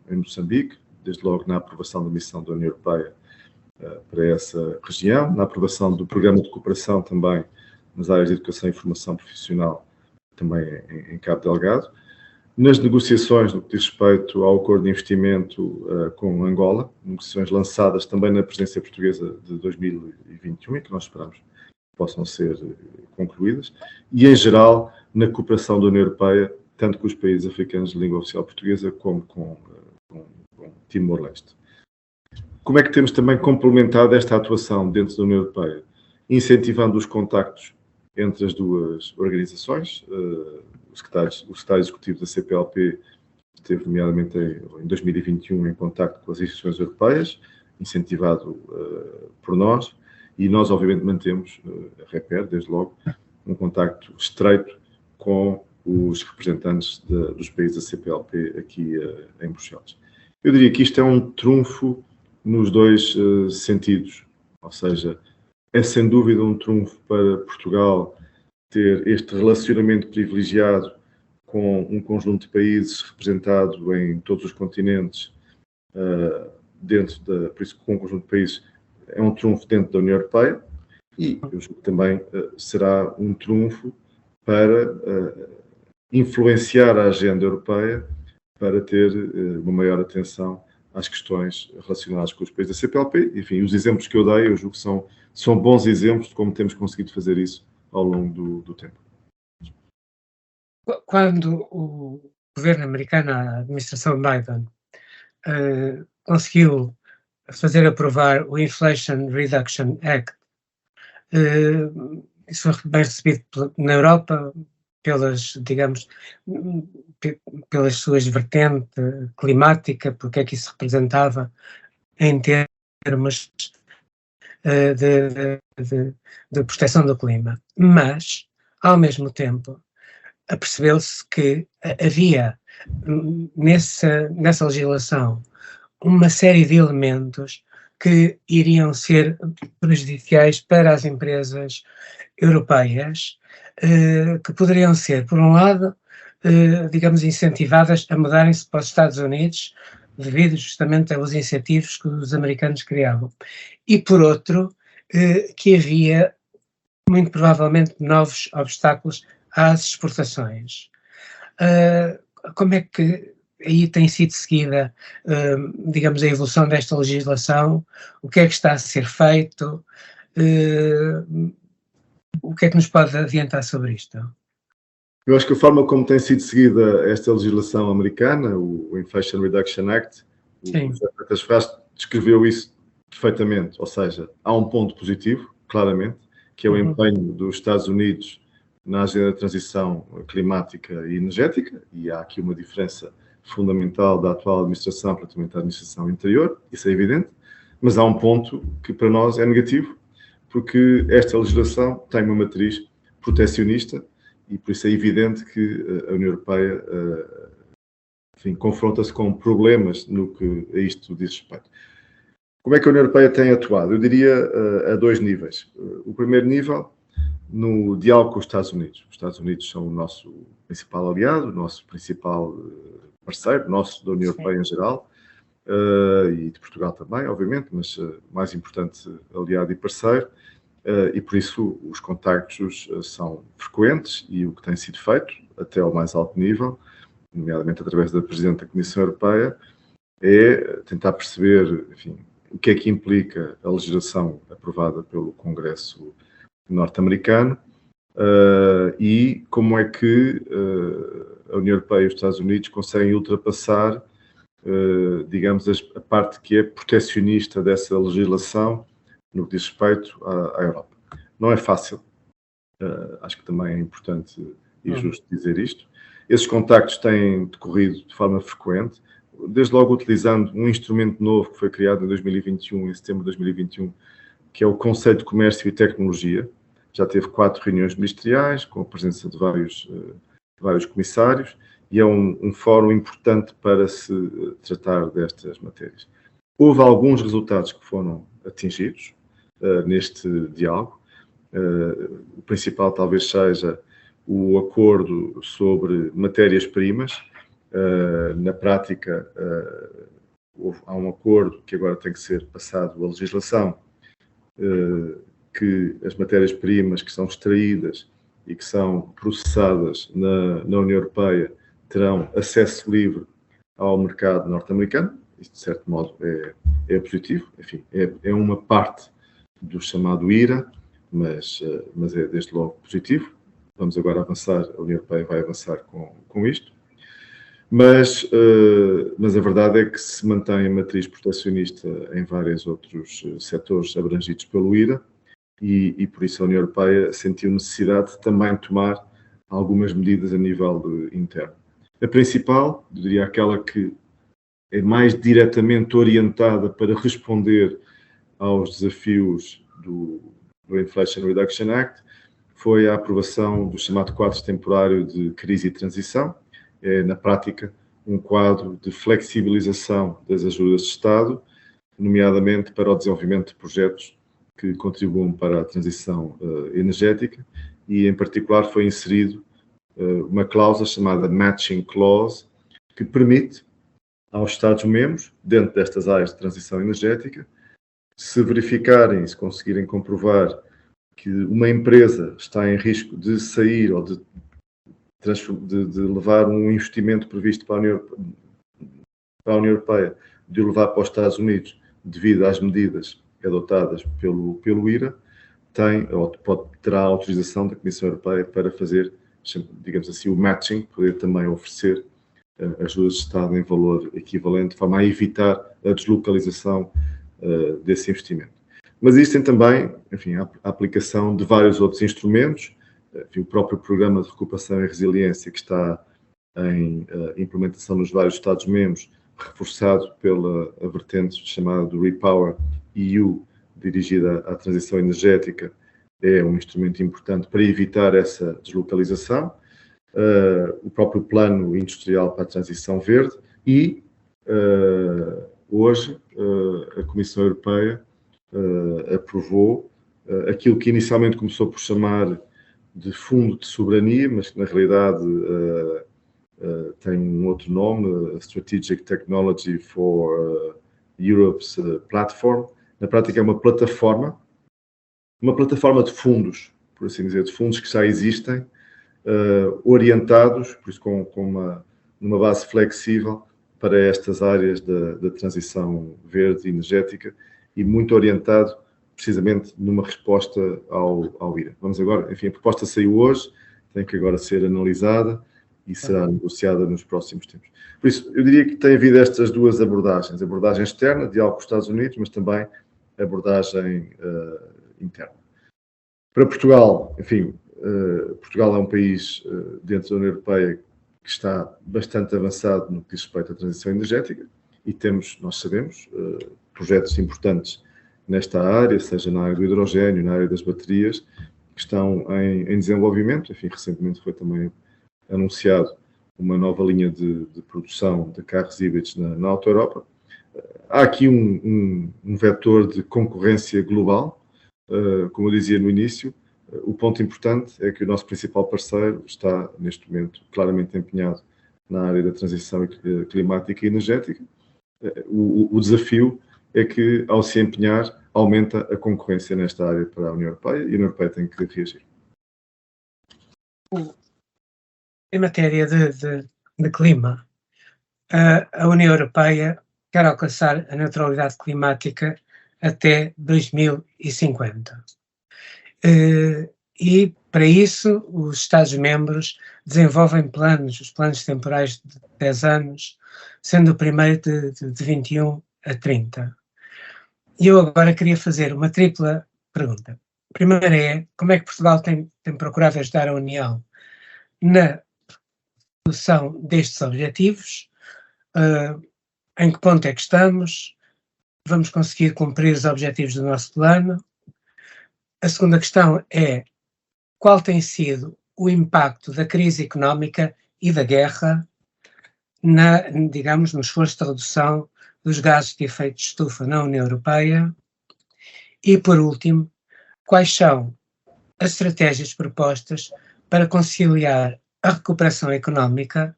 em Moçambique, desde logo na aprovação da missão da União Europeia para essa região, na aprovação do programa de cooperação também nas áreas de educação e formação profissional, também em Cabo Delgado, nas negociações no que diz respeito ao acordo de investimento com Angola, negociações lançadas também na presidência portuguesa de 2021 e que nós esperamos que possam ser concluídas, e em geral na cooperação da União Europeia, tanto com os países africanos de língua oficial portuguesa como com Timor-Leste. Como é que temos também complementado esta atuação dentro da União Europeia? Incentivando os contactos entre as duas organizações. O secretário executivo da CPLP esteve, nomeadamente, em 2021, em contacto com as instituições europeias, incentivado por nós, e nós, obviamente, mantemos, a REPER, desde logo, um contacto estreito com os representantes dos países da CPLP aqui em Bruxelas. Eu diria que isto é um trunfo nos dois sentidos, ou seja, é sem dúvida um trunfo para Portugal ter este relacionamento privilegiado com um conjunto de países representado em todos os continentes, por isso com um conjunto de países é um trunfo dentro da União Europeia e eu julgo que também será um trunfo para influenciar a agenda europeia para ter uma maior atenção às questões relacionadas com os países da CPLP. Enfim, os exemplos que eu dei, eu julgo que são bons exemplos de como temos conseguido fazer isso ao longo do tempo. Quando o governo americano, a administração Biden, conseguiu fazer aprovar o Inflation Reduction Act, isso foi bem recebido na Europa pelas, digamos, pelas suas vertentes climática, porque é que isso representava em termos de proteção do clima. Mas, ao mesmo tempo, apercebeu-se que havia nessa legislação uma série de elementos que iriam ser prejudiciais para as empresas europeias, que poderiam ser, por um lado, digamos, incentivadas a mudarem-se para os Estados Unidos, devido justamente aos incentivos que os americanos criavam. E, por outro, que havia, muito provavelmente, novos obstáculos às exportações. Como é que aí tem sido seguida, digamos, a evolução desta legislação? O que é que está a ser feito? O que é que nos pode adiantar sobre isto? Eu acho que a forma como tem sido seguida esta legislação americana, o Inflation Reduction Act, o José Freitas Ferraz descreveu isso perfeitamente. Ou seja, há um ponto positivo, claramente, que é o empenho dos Estados Unidos na agenda de transição climática e energética, e há aqui uma diferença fundamental da atual administração relativamente à administração anterior, isso é evidente, mas há um ponto que para nós é negativo, porque esta legislação tem uma matriz protecionista e por isso é evidente que a União Europeia confronta-se com problemas no que a isto diz respeito. Como é que a União Europeia tem atuado? Eu diria a dois níveis. O primeiro nível, no diálogo com os Estados Unidos. Os Estados Unidos são o nosso principal aliado, o nosso principal parceiro, nosso da União Europeia em geral, e de Portugal também, obviamente, mas mais importante, aliado e parceiro, e por isso os contactos são frequentes e o que tem sido feito, até ao mais alto nível, nomeadamente através da Presidente da Comissão Europeia, é tentar perceber, enfim, o que é que implica a legislação aprovada pelo Congresso norte-americano e como é que a União Europeia e os Estados Unidos conseguem ultrapassar, digamos, a parte que é protecionista dessa legislação no que diz respeito à Europa. Não é fácil, acho que também é importante e justo dizer isto. Esses contactos têm decorrido de forma frequente, desde logo utilizando um instrumento novo que foi criado em 2021, em setembro de 2021, que é o Conselho de Comércio e Tecnologia. Já teve 4 reuniões ministeriais, com a presença de vários comissários, e é um fórum importante para se tratar destas matérias. Houve alguns resultados que foram atingidos neste diálogo. O principal talvez seja o acordo sobre matérias-primas. Na prática, há um acordo que agora tem que ser passado à legislação, que as matérias-primas que são extraídas e que são processadas na União Europeia terão acesso livre ao mercado norte-americano. Isto, de certo modo, é positivo. Enfim, é uma parte do chamado IRA, mas é desde logo positivo. Vamos agora avançar, a União Europeia vai avançar com isto. Mas a verdade é que se mantém a matriz protecionista em vários outros setores abrangidos pelo IRA e por isso a União Europeia sentiu necessidade de também tomar algumas medidas a nível interno. A principal, eu diria aquela que é mais diretamente orientada para responder aos desafios do Inflation Reduction Act, foi a aprovação do chamado quadro temporário de crise e transição. É, na prática, um quadro de flexibilização das ajudas de Estado, nomeadamente para o desenvolvimento de projetos que contribuam para a transição energética e, em particular, foi inserido uma cláusula chamada Matching Clause, que permite aos Estados-membros, dentro destas áreas de transição energética, se verificarem, se conseguirem comprovar que uma empresa está em risco de sair ou de levar um investimento previsto para a União Europeia, de o levar para os Estados Unidos, devido às medidas adotadas pelo IRA, terá a autorização da Comissão Europeia para fazer, digamos assim, o matching, poder também oferecer ajudas de Estado em valor equivalente, de forma a evitar a deslocalização desse investimento. Mas existem também, enfim, a aplicação de vários outros instrumentos, enfim, o próprio Programa de Recuperação e Resiliência, que está em implementação nos vários Estados-membros, reforçado pela vertente chamada do Repower EU, dirigida à transição energética, é um instrumento importante para evitar essa deslocalização. O próprio Plano Industrial para a Transição Verde e, hoje, a Comissão Europeia aprovou aquilo que inicialmente começou por chamar de Fundo de Soberania, mas que na realidade tem um outro nome, Strategic Technology for Europe's Platform. Na prática é uma plataforma de fundos, por assim dizer, de fundos que já existem, orientados, por isso numa base flexível para estas áreas da transição verde e energética e muito orientado precisamente numa resposta ao IRA. Vamos agora, enfim, a proposta saiu hoje, tem que agora ser analisada e será negociada nos próximos tempos. Por isso, eu diria que tem havido estas duas abordagens, a abordagem externa, diálogo com os Estados Unidos, mas também a abordagem interna. Para Portugal, enfim, Portugal é um país dentro da União Europeia que está bastante avançado no que diz respeito à transição energética e temos, nós sabemos, projetos importantes nesta área, seja na área do hidrogênio, na área das baterias, que estão em desenvolvimento. Enfim, recentemente foi também anunciado uma nova linha de produção de carros híbridos na Auto Europa. Há aqui um vetor de concorrência global. Como eu dizia no início, o ponto importante é que o nosso principal parceiro está, neste momento, claramente empenhado na área da transição climática e energética. O desafio é que, ao se empenhar, aumenta a concorrência nesta área para a União Europeia e a União Europeia tem que reagir. Em matéria de clima, a União Europeia quer alcançar a neutralidade climática até 2050. E, para isso, os Estados-membros desenvolvem os planos temporais de 10 anos, sendo o primeiro de 21 a 30. E eu agora queria fazer uma tripla pergunta. A primeira é, como é que Portugal tem procurado ajudar a União na solução destes objetivos? Em que ponto é que estamos? Vamos conseguir cumprir os objetivos do nosso plano? A segunda questão é, qual tem sido o impacto da crise económica e da guerra no esforço de redução dos gases de efeito de estufa na União Europeia? E, por último, quais são as estratégias propostas para conciliar a recuperação económica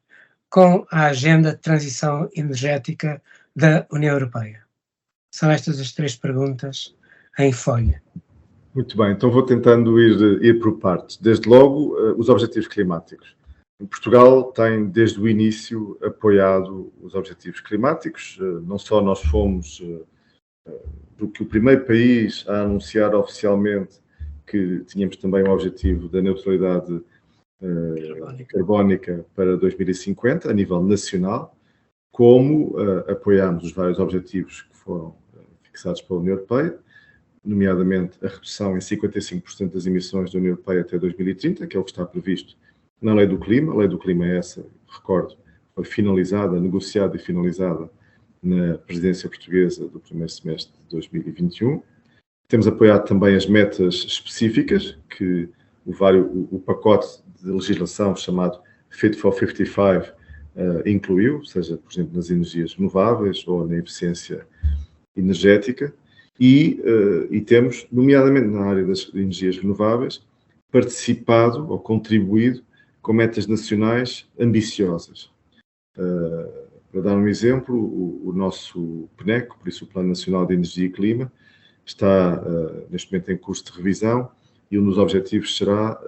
com a agenda de transição energética da União Europeia? São estas as três perguntas em folha. Muito bem, então vou tentando ir por partes. Desde logo, os objetivos climáticos. Portugal tem, desde o início, apoiado os objetivos climáticos. Não só nós fomos o primeiro país a anunciar oficialmente que tínhamos também um objetivo da neutralidade carbónica para 2050, a nível nacional, como apoiámos os vários objetivos que foram fixados pela União Europeia, nomeadamente a redução em 55% das emissões da União Europeia até 2030, que é o que está previsto na Lei do Clima. A Lei do Clima é essa, recordo, foi finalizada, negociada e finalizada na presidência portuguesa do primeiro semestre de 2021. Temos apoiado também as metas específicas que o pacote de legislação chamado Fit for 55 incluiu, seja, por exemplo, nas energias renováveis ou na eficiência energética. E temos, nomeadamente na área das energias renováveis, participado ou contribuído com metas nacionais ambiciosas. Para dar um exemplo, o nosso PNEC, por isso o Plano Nacional de Energia e Clima, está neste momento em curso de revisão e um dos objetivos será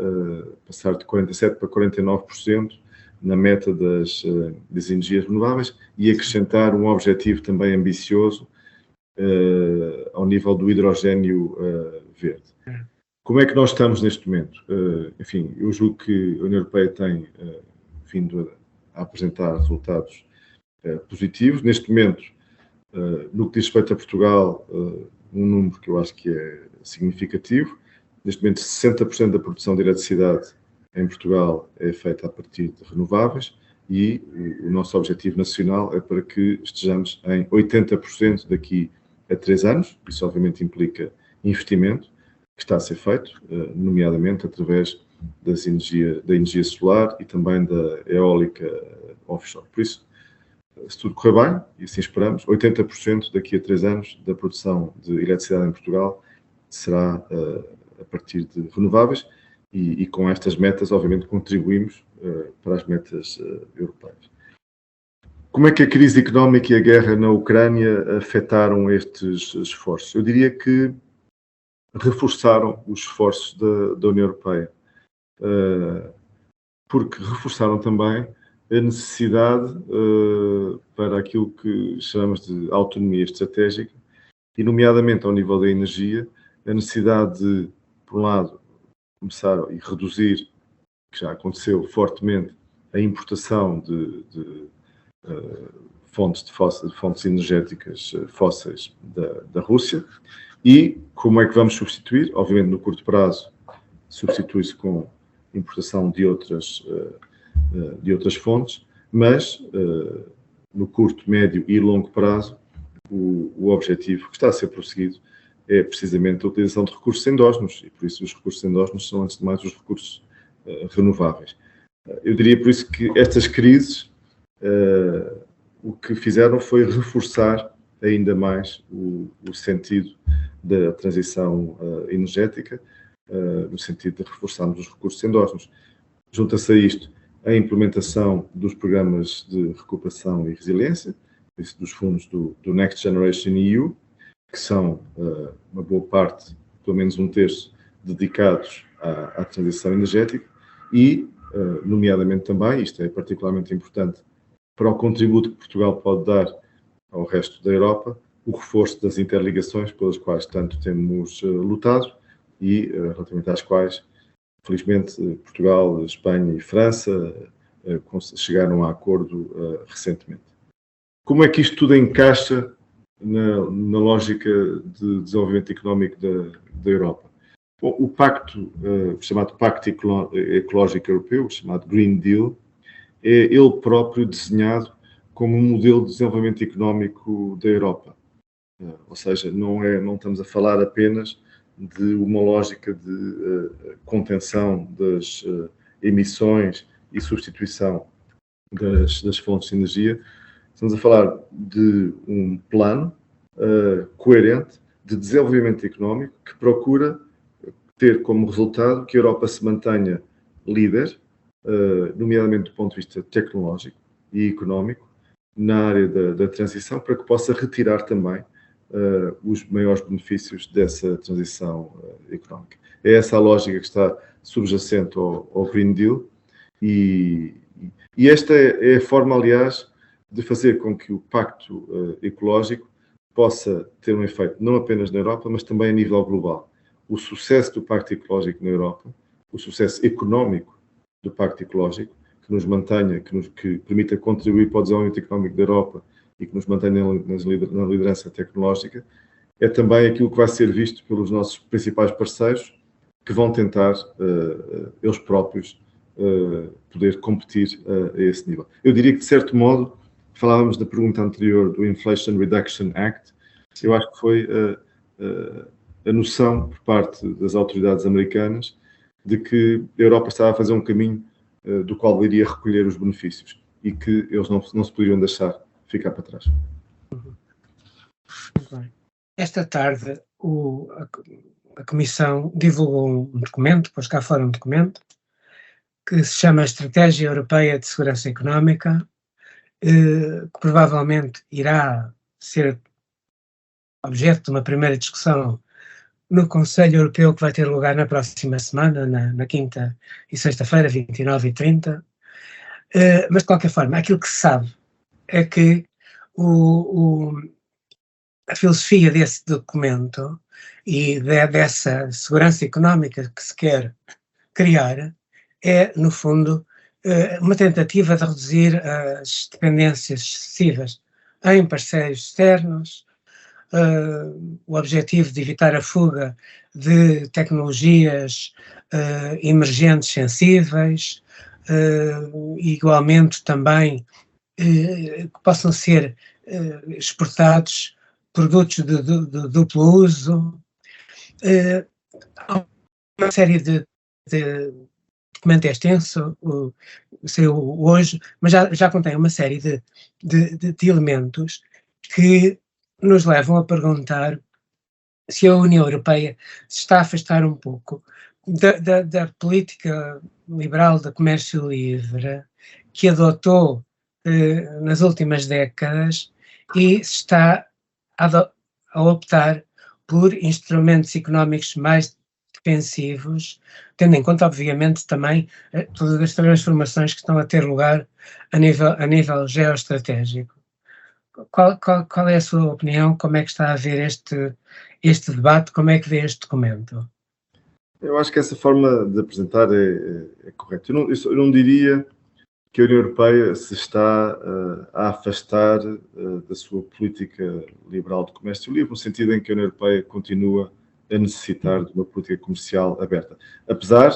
passar de 47% para 49% na meta das energias renováveis e acrescentar um objetivo também ambicioso ao nível do hidrogénio verde. Como é que nós estamos neste momento? Enfim, eu julgo que a União Europeia tem vindo a apresentar resultados positivos. Neste momento, no que diz respeito a Portugal, um número que eu acho que é significativo. Neste momento, 60% da produção de eletricidade em Portugal é feita a partir de renováveis e o nosso objetivo nacional é para que estejamos em 80% daqui a 3 anos. Isso, obviamente, implica investimento que está a ser feito, nomeadamente através da energia solar e também da eólica offshore. Por isso, se tudo correr bem, e assim esperamos, 80% daqui a 3 anos da produção de eletricidade em Portugal será a partir de renováveis e com estas metas, obviamente, contribuímos para as metas europeias. Como é que a crise económica e a guerra na Ucrânia afetaram estes esforços? Eu diria que reforçaram os esforços da União Europeia, porque reforçaram também a necessidade para aquilo que chamamos de autonomia estratégica e, nomeadamente ao nível da energia, a necessidade de, por um lado, começar e reduzir, que já aconteceu fortemente, a importação de fontes energéticas fósseis da Rússia e como é que vamos substituir. Obviamente, no curto prazo, substitui-se com importação de outras fontes, mas no curto, médio e longo prazo, o objetivo que está a ser prosseguido é precisamente a utilização de recursos endógenos, e por isso os recursos endógenos são, antes de mais, os recursos renováveis. Eu diria, por isso, que estas crises o que fizeram foi reforçar ainda mais o sentido da transição energética, no sentido de reforçarmos os recursos endógenos. Junta-se a isto a implementação dos programas de recuperação e resiliência, dos fundos do Next Generation EU, que são uma boa parte, pelo menos um terço, dedicados à transição energética e, nomeadamente também, isto é particularmente importante para o contributo que Portugal pode dar ao resto da Europa, o reforço das interligações pelas quais tanto temos lutado e relativamente às quais, felizmente, Portugal, Espanha e França chegaram a acordo recentemente. Como é que isto tudo encaixa na lógica de desenvolvimento económico da Europa? Bom, o pacto, chamado Pacto Ecológico Europeu, chamado Green Deal, é ele próprio desenhado como um modelo de desenvolvimento económico da Europa. Ou seja, não estamos a falar apenas de uma lógica de contenção das emissões e substituição das fontes de energia. Estamos a falar de um plano coerente de desenvolvimento económico que procura ter como resultado que a Europa se mantenha líder, nomeadamente do ponto de vista tecnológico e económico, na área da transição, para que possa retirar também os maiores benefícios dessa transição económica. É essa a lógica que está subjacente ao Green Deal e esta é a forma, aliás, de fazer com que o Pacto Ecológico possa ter um efeito não apenas na Europa, mas também a nível global. O sucesso do Pacto Ecológico na Europa, o sucesso económico do Pacto Ecológico, que nos mantenha, que permita contribuir para o desenvolvimento económico da Europa e que nos mantenha na liderança tecnológica, é também aquilo que vai ser visto pelos nossos principais parceiros, que vão tentar, eles próprios, poder competir a esse nível. Eu diria que, de certo modo, falávamos da pergunta anterior do Inflation Reduction Act, eu acho que foi a noção por parte das autoridades americanas de que a Europa estava a fazer um caminho do qual iria recolher os benefícios e que eles não se poderiam deixar ficar para trás. Esta tarde a Comissão divulgou um documento, pôs cá fora um documento, que se chama Estratégia Europeia de Segurança Económica, que provavelmente irá ser objeto de uma primeira discussão no Conselho Europeu que vai ter lugar na próxima semana, na quinta e sexta-feira, 29 e 30. Mas, de qualquer forma, aquilo que se sabe é que a filosofia desse documento e dessa segurança económica que se quer criar é, no fundo, uma tentativa de reduzir as dependências excessivas em parceiros externos, o objetivo de evitar a fuga de tecnologias emergentes sensíveis, igualmente também que possam ser exportados produtos de duplo uso. Há uma série de documento é extenso, saiu hoje, mas já contém uma série de elementos que nos levam a perguntar se a União Europeia se está a afastar um pouco da política liberal de comércio livre que adotou nas últimas décadas e se está a optar por instrumentos económicos mais defensivos, tendo em conta, obviamente, também todas as transformações que estão a ter lugar a nível geoestratégico. Qual é a sua opinião? Como é que está a ver este debate? Como é que vê este documento? Eu acho que essa forma de apresentar é correta. Eu não diria que a União Europeia se está a afastar da sua política liberal de comércio livre, no sentido em que a União Europeia continua a necessitar de uma política comercial aberta. Apesar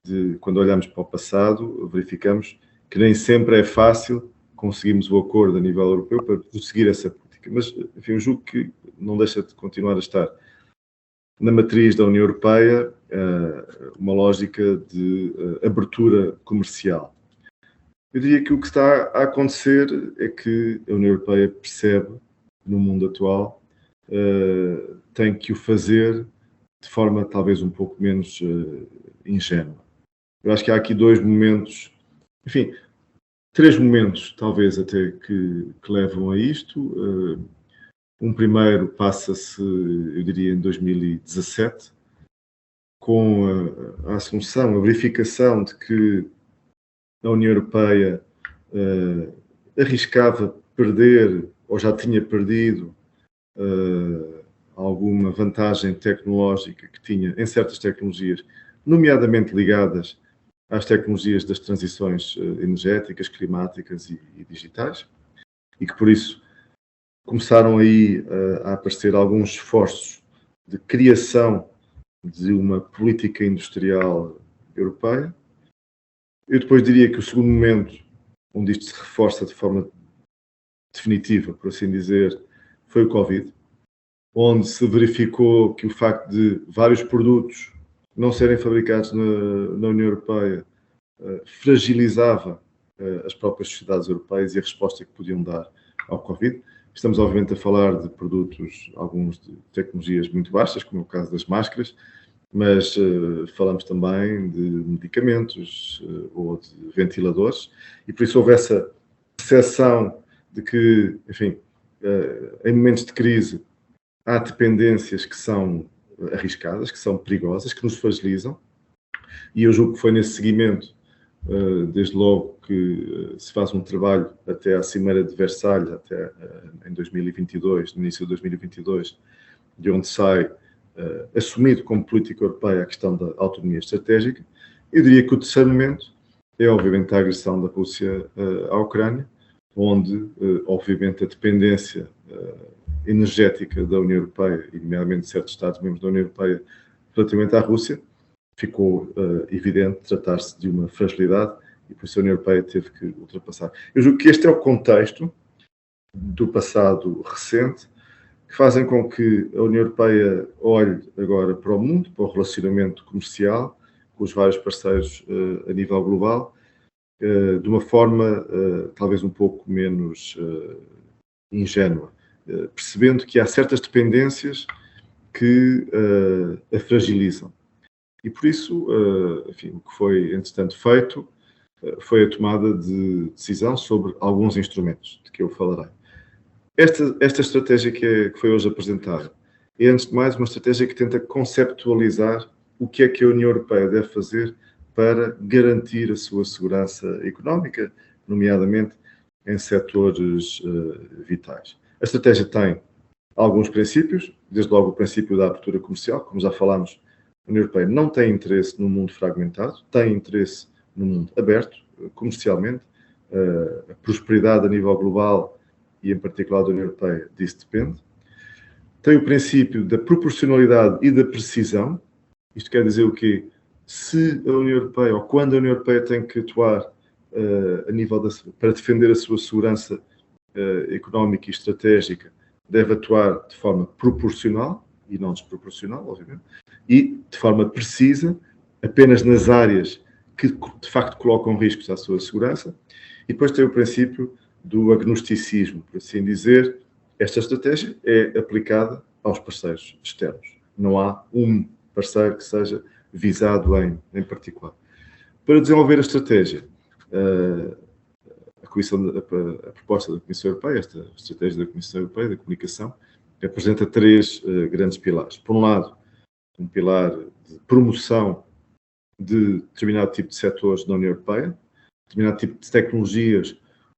de, quando olhamos para o passado, verificamos que nem sempre é fácil conseguirmos o acordo a nível europeu para prosseguir essa política. Mas, enfim, eu julgo que não deixa de continuar a estar na matriz da União Europeia uma lógica de abertura comercial. Eu diria que o que está a acontecer é que a União Europeia percebe, no mundo atual, tem que o fazer de forma talvez um pouco menos ingênua. Eu acho que há aqui dois momentos, enfim, três momentos talvez até que levam a isto. Um primeiro passa-se, eu diria, em 2017, com a assunção, a verificação de que a União Europeia arriscava perder, ou já tinha perdido, alguma vantagem tecnológica que tinha em certas tecnologias, nomeadamente ligadas às tecnologias das transições energéticas, climáticas e digitais, e que por isso começaram aí a aparecer alguns esforços de criação de uma política industrial europeia. Eu depois diria que o segundo momento, onde isto se reforça de forma definitiva, por assim dizer, foi o Covid, onde se verificou que o facto de vários produtos não serem fabricados na União Europeia fragilizava as próprias sociedades europeias e a resposta que podiam dar ao Covid. Estamos, obviamente, a falar de produtos, alguns de tecnologias muito baixas, como é o caso das máscaras, mas falamos também de medicamentos ou de ventiladores, e por isso houve essa percepção de que, enfim, em momentos de crise há dependências que são arriscadas, que são perigosas, que nos fragilizam, e eu julgo que foi nesse seguimento, desde logo que se faz um trabalho até à Cimeira de Versalhes, até em 2022, no início de 2022, de onde sai assumido como política europeia a questão da autonomia estratégica. Eu diria que o terceiro momento é, obviamente, a agressão da Rússia à Ucrânia, onde, obviamente, a dependência energética da União Europeia, e nomeadamente de certos Estados-membros da União Europeia, relativamente à Rússia, ficou evidente tratar-se de uma fragilidade e por isso a União Europeia teve que ultrapassar. Eu julgo que este é o contexto do passado recente que fazem com que a União Europeia olhe agora para o mundo, para o relacionamento comercial com os vários parceiros a nível global, de uma forma talvez um pouco menos ingênua, percebendo que há certas dependências que a fragilizam. E por isso, enfim, o que foi, entretanto, feito foi a tomada de decisão sobre alguns instrumentos de que eu falarei. Esta estratégia que foi hoje apresentada é, antes de mais, uma estratégia que tenta conceptualizar o que é que a União Europeia deve fazer para garantir a sua segurança económica, nomeadamente em setores vitais. A estratégia tem alguns princípios, desde logo o princípio da abertura comercial, como já falámos, a União Europeia não tem interesse no mundo fragmentado, tem interesse no mundo aberto, comercialmente. A prosperidade a nível global e, em particular, da União Europeia, disso depende. Tem o princípio da proporcionalidade e da precisão. Isto quer dizer o quê? Se a União Europeia, ou quando a União Europeia tem que atuar para defender a sua segurança económica e estratégica, deve atuar de forma proporcional e não desproporcional, obviamente, e de forma precisa, apenas nas áreas que de facto colocam riscos à sua segurança. E depois tem o princípio do agnosticismo, por assim dizer. Esta estratégia é aplicada aos parceiros externos. Não há um parceiro que seja visado em particular. Para desenvolver a estratégia, a proposta da Comissão Europeia, esta estratégia da Comissão Europeia da comunicação, apresenta três grandes pilares. Por um lado, um pilar de promoção de determinado tipo de setores na União Europeia, determinado tipo de tecnologias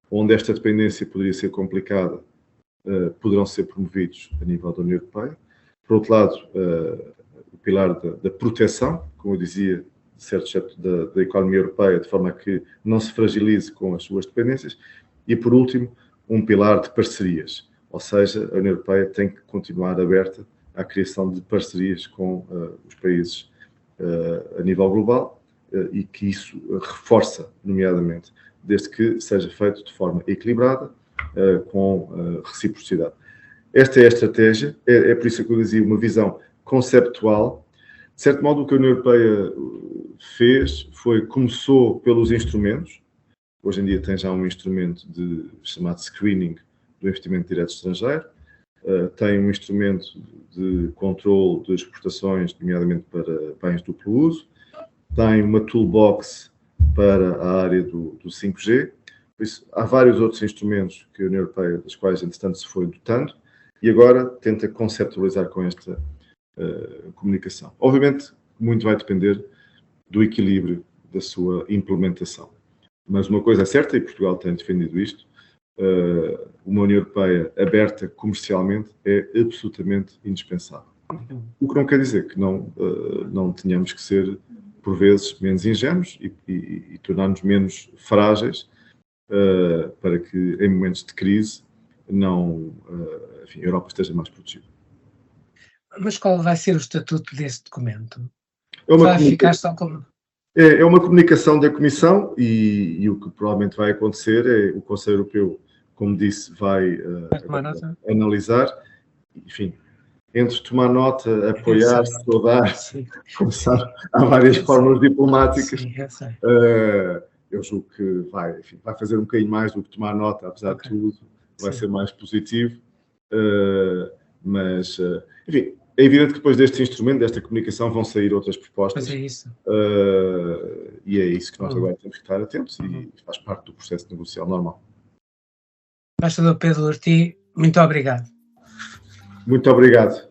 onde esta dependência poderia ser complicada, poderão ser promovidos a nível da União Europeia. Por outro lado, o pilar da proteção, como eu dizia, de certos setores da economia europeia, de forma a que não se fragilize com as suas dependências. E, por último, um pilar de parcerias, ou seja, a União Europeia tem que continuar aberta à criação de parcerias com os países a nível global e que isso reforça, nomeadamente, desde que seja feito de forma equilibrada, com reciprocidade. Esta é a estratégia, é por isso que eu dizia, uma conceptual. De certo modo, o que a União Europeia fez começou pelos instrumentos. Hoje em dia tem já um instrumento chamado screening do investimento direto estrangeiro. Tem um instrumento de controle de exportações, nomeadamente para bens de duplo uso. Tem uma toolbox para a área do 5G. Por isso, há vários outros instrumentos que a União Europeia, das quais, entretanto, se foi dotando, e agora tenta conceptualizar com esta comunicação. Obviamente, muito vai depender do equilíbrio da sua implementação. Mas uma coisa é certa, e Portugal tem defendido isto, uma União Europeia aberta comercialmente é absolutamente indispensável. O que não quer dizer que não tenhamos que ser, por vezes, menos ingênuos e tornar-nos menos frágeis para que, em momentos de crise, a Europa esteja mais protegida. Mas qual vai ser o estatuto desse documento? Vai ficar só como... É uma comunicação da Comissão e o que provavelmente vai acontecer é o Conselho Europeu, como disse, vai analisar. Enfim, entre tomar nota, apoiar, saudar, começar, há várias formas diplomáticas. Sim, eu sei. Eu julgo que vai fazer um bocadinho mais do que tomar nota, apesar de tudo, vai ser mais positivo. Mas, enfim, é evidente que depois deste instrumento, desta comunicação, vão sair outras propostas. Mas é isso. E é isso que nós agora temos que estar atentos e faz parte do processo negocial normal. Embaixador Pedro Lortie, muito obrigado. Muito obrigado.